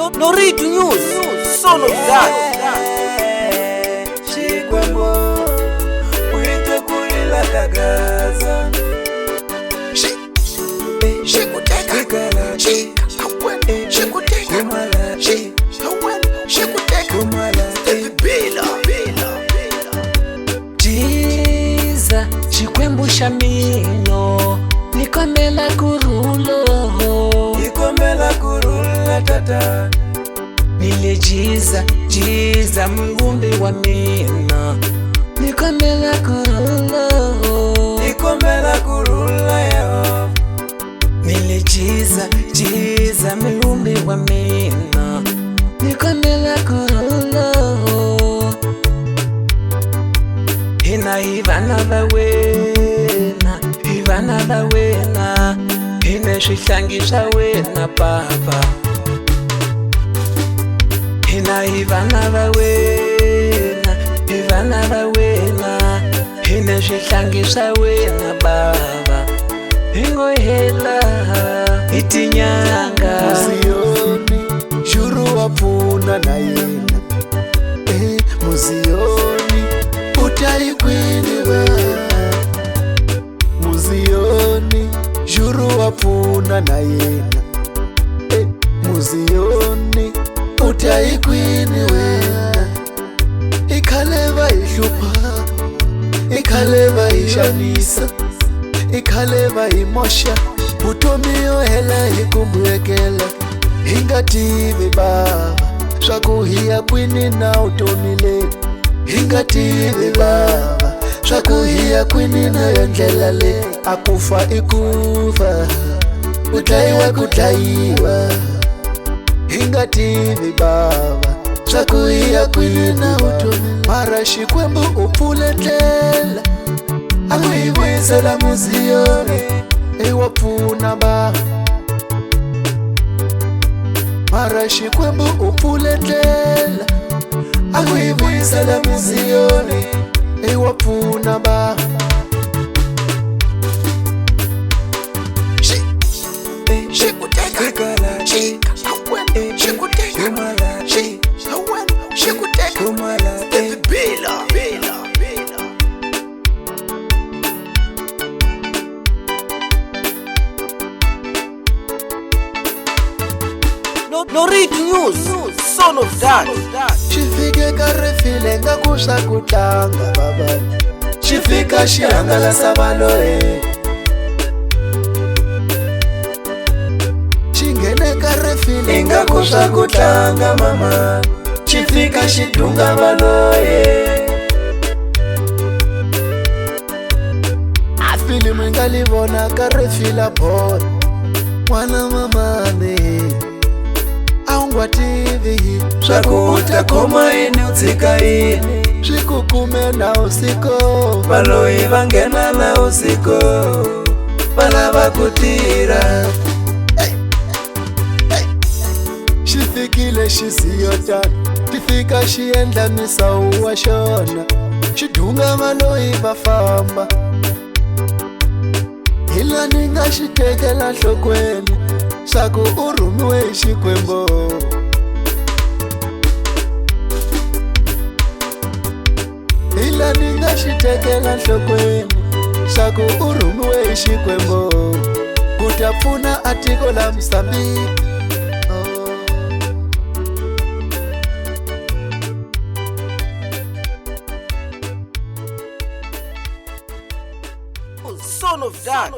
Noritu News, son of that. Shikwembo uite kulila kagaza Shikuteka Jiza Shikwembu shamino Nikomela kurula tata Nile jiza mngumbi wa mina Nikomela kurula yao Nile jiza mngumbi wa mina Nikomela kurula Hina hivana vawena Hine shihlangisha wena baba Hina hivana vawena Hine shihlangisha wena baba Hingo hela itinyanga Muzioni shuru wapuna na yena Muzioni utaikwiniwa Muzioni shuru wapuna na yena Muzioni utaikwiniwa Ikhaleva ishupa Ikhaleva ishanisa Ikhaleva imosha Utomio hela ikumbwekela Hingative baba Swakuhia kwini na utomile Hingative baba Swakuhia kwini na yondlela le Akufa ikufa Kutaiwa Hingative baba Swakuhia kwini na utomile Mara Shikwembu upuletela Akuibwisela muzioni Ewapuna ba Mara Shikwembu upuletela Akuibwisela muzioni Ewapuna ba Noritu News, son of that. Shifike karefile nga kusha kutanga baba Shifika shiangala sabaloe Shingene karefile nga kusha kutanga mama Shifika shitunga baloe Afili mwingalivona karefila pona Mwana mamane Aungwa TV Shakuta koma ini utika ini Shikukume na usiko Baloi vangena na usiko Balaba kutira Shifikile shiziyotana Tifika shienda misa uwashona Shidunga maloi bafamba Ila ninga shitekela shokweni Shaku urumiwe Shikwembo Ila ninga shitekela shokweni Shaku urumiwe Shikwembo Kutafuna atiko la Msambiki Son of that.